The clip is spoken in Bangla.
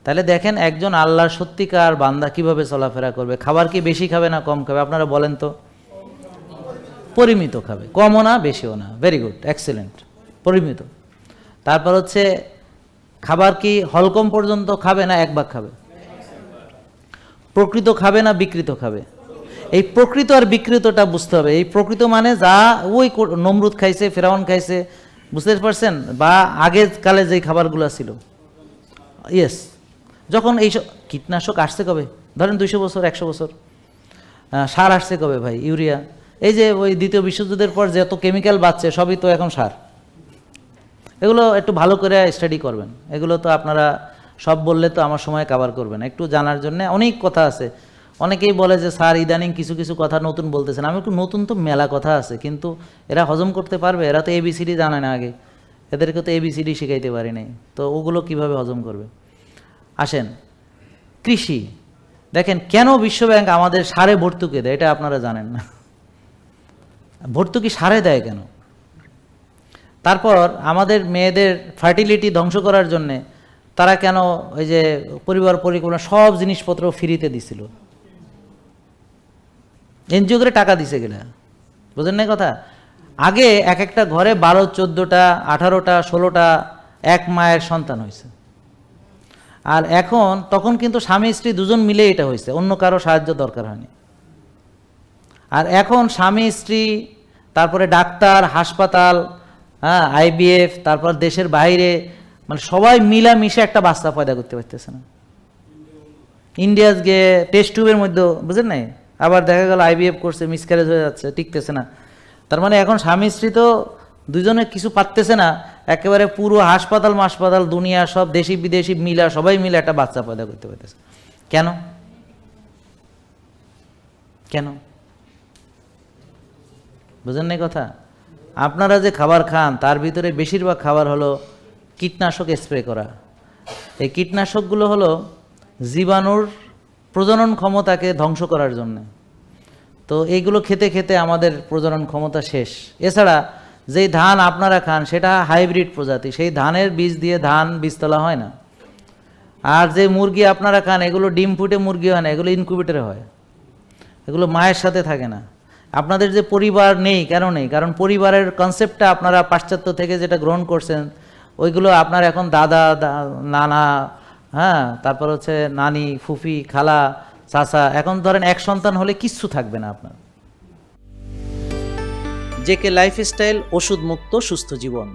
তাহলে দেখেন একজন আল্লাহর সত্যিকার বান্দা কিভাবে চলাফেরা করবে। খাবার কি বেশি খাবে না কম খাবে? আপনারা বলেন তো। পরিমিত খাবে, কমও না বেশিও না। ভেরি গুড, এক্সেলেন্ট, পরিমিত। তারপর হচ্ছে খাবার কি হলকম পর্যন্ত খাবে না এক ভাগ খাবে? প্রকৃত খাবে না বিকৃত খাবে? এই প্রকৃত আর বিকৃতটা বুঝতে হবে। এই প্রকৃত মানে যা ওই নমরুদ খাইছে, ফেরাউন খাইছে, বুঝতে পারছেন? বা আগের কালে যেই খাবারগুলো ছিল, ইয়েস। যখন এইসব কীটনাশক আসছে কবে? ধরেন 200 বছর, 100 বছর। সার আসছে কবে ভাই? ইউরিয়া। এই যে ওই দ্বিতীয় বিশ্বযুদ্ধের পর যত কেমিক্যাল বাড়ছে সবই তো এখন সার। এগুলো একটু ভালো করে স্টাডি করবেন। এগুলো তো আপনারা সব বললে তো আমার সময় কভার করবেন। একটু জানার জন্য অনেক কথা আছে। অনেকেই বলে যে স্যার ইদানিং কিছু কিছু কথা নতুন বলতেছেন। আমি একটু নতুন তো মেলা কথা আছে, কিন্তু এরা হজম করতে পারবে? এরা তো এবিসিডি জানে না আগে, এদেরকে তো এবিসিডি শিখাইতে পারি নাই, তো ওগুলো কিভাবে হজম করবে? আসেন, কৃষি দেখেন কেন বিশ্বব্যাংক আমাদের সারে ভর্তুকি দেয়, এটা আপনারা জানেন না। ভর্তুকি সারে দেয় কেন? তারপর আমাদের মেয়েদের ফার্টিলিটি ধ্বংস করার জন্যে তারা কেন ওই যে পরিবার পরিকল্পনা সব জিনিসপত্র ফ্রিতে দিছিল? এনজিও করে টাকা দিছে গেলে, বুঝেন না কথা? আগে এক একটা ঘরে 12, 14টা, 18টা, 16টা এক মায়ের সন্তান হয়েছে। আর এখন তখন কিন্তু স্বামী স্ত্রী দুজন মিলে এটা হয়েছে, অন্য কারো সাহায্য দরকার হয়নি। আর এখন স্বামী স্ত্রী, তারপরে ডাক্তার, হাসপাতাল, হ্যাঁ, আইবিএফ, তারপর দেশের বাইরে, মানে সবাই মিলামিশে একটা বাচ্চা পয়দা করতে পারতেছে না। ইন্ডিয়াস গিয়ে টেস্ট টিউবের মধ্যে, বুঝেন নাই, আবার দেখা গেল আইবিএফ করছে, মিসক্যারেজ হয়ে যাচ্ছে, টিকতেছে না। তার মানে এখন স্বামী স্ত্রী তো দুজনে কিছু পারতেছে না, একেবারে পুরো হাসপাতাল মাসপাতাল দুনিয়া সব দেশি বিদেশি মিলা সবাই মিলে একটা বাচ্চা পয়দা করতে পারতেছে। কেন? কেন? বুঝেন নাই কথা? আপনারা যে খাবার খান তার ভিতরে বেশিরভাগ খাবার হলো কীটনাশক স্প্রে করা। এই কীটনাশকগুলো হলো জীবাণুর প্রজনন ক্ষমতাকে ধ্বংস করার জন্য। তো এইগুলো খেতে খেতে আমাদের প্রজনন ক্ষমতা শেষ। এছাড়া যেই ধান আপনারা খান সেটা হাইব্রিড প্রজাতি, সেই ধানের বীজ দিয়ে ধান বীজতলা হয় না। আর যে মুরগি আপনারা খান এগুলো ডিম ফুটে মুরগি হয় না, এগুলো ইনকিউবেটরে হয়, এগুলো মায়ের সাথে থাকে না। আপনাদের যে পরিবার নেই, কেন নেই? কারণ পরিবারের কনসেপ্টটা আপনারা পাশ্চাত্য থেকে যেটা গ্রহণ করছেন, ওইগুলো আপনার এখন দাদা, নানা, হ্যাঁ, তারপর হচ্ছে নানি, ফুফি, খালা, চাচা। এখন ধরেন এক সন্তান হলে কিচ্ছু থাকবে না আপনার। জেকে লাইফস্টাইল, ওষুধ মুক্ত সুস্থ জীবন।